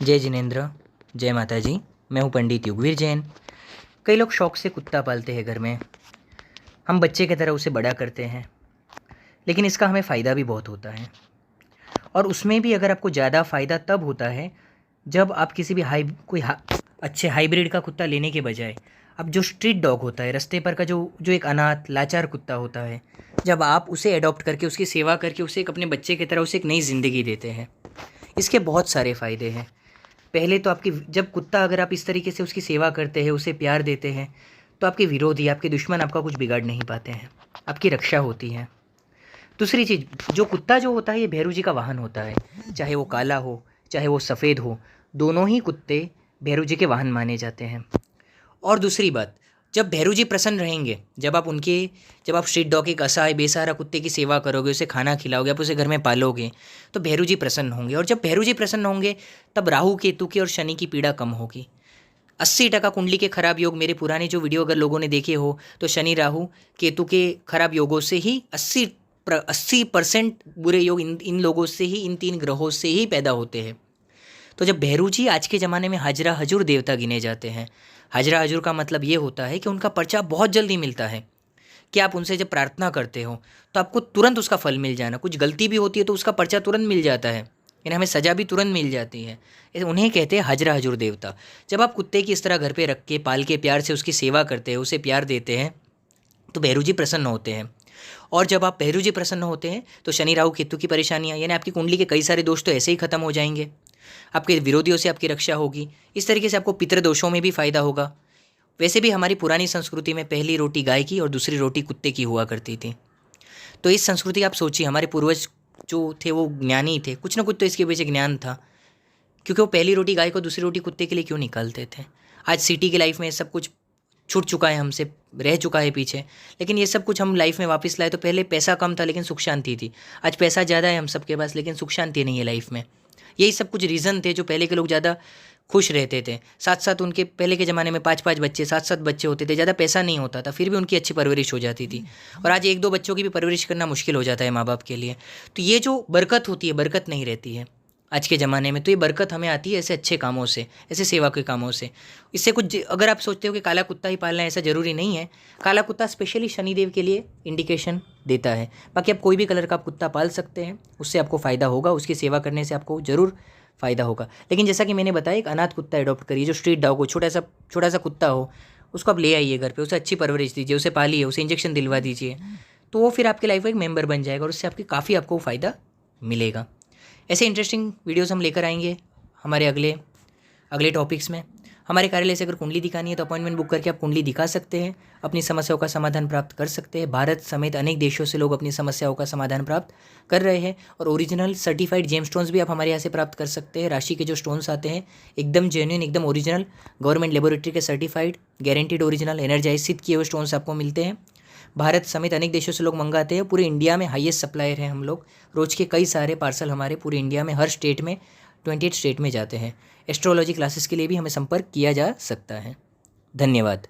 जय जिनेंद्र, जय माता जी। मैं हूँ पंडित युगवीर जैन। कई लोग शौक़ से कुत्ता पालते हैं घर में। हम बच्चे की तरह उसे बड़ा करते हैं, लेकिन इसका हमें फ़ायदा भी बहुत होता है। और उसमें भी अगर आपको ज़्यादा फ़ायदा तब होता है जब आप किसी भी अच्छे हाइब्रिड का कुत्ता लेने के बजाय अब जो स्ट्रीट डॉग होता है, रास्ते पर का जो जो एक अनाथ लाचार कुत्ता होता है, जब आप उसे अडॉप्ट करके उसकी सेवा करके उसे एक अपने बच्चे की तरह उसे एक नई ज़िंदगी देते हैं, इसके बहुत सारे फ़ायदे हैं। पहले तो आपकी जब कुत्ता अगर आप इस तरीके से उसकी सेवा करते हैं, उसे प्यार देते हैं, तो आपके विरोधी, आपके दुश्मन आपका कुछ बिगाड़ नहीं पाते हैं, आपकी रक्षा होती है। दूसरी चीज़, जो कुत्ता जो होता है ये भैरू जी का वाहन होता है। चाहे वो काला हो, चाहे वो सफ़ेद हो, दोनों ही कुत्ते भैरू जी के वाहन माने जाते हैं। और दूसरी बात, जब भैरू जी प्रसन्न रहेंगे, जब आप स्ट्रीट डॉग एक असहाय बेसहारा कुत्ते की सेवा करोगे, उसे खाना खिलाओगे, आप उसे घर में पालोगे, तो भैरू जी प्रसन्न होंगे। और जब भैरू जी प्रसन्न होंगे तब राहु केतु की और शनि की पीड़ा कम होगी। 80% कुंडली के खराब योग, मेरे पुराने जो वीडियो अगर लोगों ने देखे हो तो शनि राहु केतु के खराब योगों से ही 80% बुरे योग इन लोगों से ही, इन 3 ग्रहों से ही पैदा होते हैं। तो जब भैरू जी आज के ज़माने में हाजरा हजूर देवता गिने जाते हैं। हाजरा हजूर का मतलब ये होता है कि उनका पर्चा बहुत जल्दी मिलता है, कि आप उनसे जब प्रार्थना करते हो तो आपको तुरंत उसका फल मिल जाना। कुछ गलती भी होती है तो उसका पर्चा तुरंत मिल जाता है, यानी हमें सज़ा भी तुरंत मिल जाती है। उन्हें कहते हैं हाजरा हजूर देवता। जब आप कुत्ते की इस तरह घर पे रख के पाल के प्यार से उसकी सेवा करते हैं, उसे प्यार देते हैं, तो भैरू जी प्रसन्न होते हैं। और जब आप भैरू जी प्रसन्न होते हैं तो शनि राहु केतु की परेशानियाँ, यानी आपकी कुंडली के कई सारे दोष तो ऐसे ही खत्म हो जाएंगे। आपके विरोधियों से आपकी रक्षा होगी। इस तरीके से आपको पितृदोषों में भी फ़ायदा होगा। वैसे भी हमारी पुरानी संस्कृति में पहली रोटी गाय की और दूसरी रोटी कुत्ते की हुआ करती थी। तो इस संस्कृति आप सोचिए, हमारे पूर्वज जो थे वो ज्ञानी थे, कुछ ना कुछ तो इसके पीछे ज्ञान था, क्योंकि वो पहली रोटी गाय को दूसरी रोटी कुत्ते के लिए क्यों निकालते थे। आज सिटी की लाइफ में सब कुछ छूट चुका है, हमसे रह चुका है पीछे, लेकिन ये सब कुछ हम लाइफ में वापस लाए। तो पहले पैसा कम था लेकिन सुख शांति थी। आज पैसा ज़्यादा है हम सबके पास, लेकिन सुख शांति नहीं है लाइफ में। यही सब कुछ रीज़न थे जो पहले के लोग ज़्यादा खुश रहते थे। साथ साथ उनके पहले के ज़माने में 5-5 बच्चे, 7-7 बच्चे होते थे। ज़्यादा पैसा नहीं होता था, फिर भी उनकी अच्छी परवरिश हो जाती थी। और आज 1-2 बच्चों की भी परवरिश करना मुश्किल हो जाता है माँ बाप के लिए। तो ये जो बरकत होती है, बरकत नहीं रहती है आज के ज़माने में। तो ये बरकत हमें आती है ऐसे अच्छे कामों से, ऐसे सेवा के कामों से। इससे कुछ, अगर आप सोचते हो कि काला कुत्ता ही पालना है, ऐसा ज़रूरी नहीं है। काला कुत्ता स्पेशली शनिदेव के लिए इंडिकेशन देता है। बाकी आप कोई भी कलर का कुत्ता पाल सकते हैं, उससे आपको फ़ायदा होगा, उसकी सेवा करने से आपको ज़रूर फ़ायदा होगा। लेकिन जैसा कि मैंने बताया, एक अनाथ कुत्ता अडॉप्ट करिए, जो स्ट्रीट डॉग हो, छोटा सा कुत्ता हो, उसको आप ले आइए घर पे, उसे अच्छी परवरिश दीजिए, उसे पालिए, उसे इंजेक्शन दिलवा दीजिए, तो वो फिर आपकी लाइफ का एक मेंबर बन जाएगा और उससे काफ़ी आपको फ़ायदा मिलेगा। ऐसे इंटरेस्टिंग वीडियोस हम लेकर आएंगे हमारे अगले टॉपिक्स में। हमारे कार्यालय से अगर कुंडली दिखानी है तो अपॉइंटमेंट बुक करके आप कुंडली दिखा सकते हैं, अपनी समस्याओं का समाधान प्राप्त कर सकते हैं। भारत समेत अनेक देशों से लोग अपनी समस्याओं का समाधान प्राप्त कर रहे हैं। और ओरिजिनल सर्टिफाइड जेम स्टोन्स भी आप हमारे यहाँ से प्राप्त कर सकते हैं। राशि के जो स्टोन्स आते हैं एकदम जेन्युइन, एकदम ओरिजिनल, गवर्नमेंट लेबोरेटरी के सर्टिफाइड, गारंटीड ओरिजिनल, एनर्जाइज सिद्ध किए हुए स्टोन्स आपको मिलते हैं। भारत समेत अनेक देशों से लोग मंगाते हैं। पूरे इंडिया में हाईएस्ट सप्लायर हैं हम लोग। रोज़ के कई सारे पार्सल हमारे पूरे इंडिया में, हर स्टेट में, 28 स्टेट में जाते हैं। एस्ट्रोलॉजी क्लासेस के लिए भी हमें संपर्क किया जा सकता है। धन्यवाद।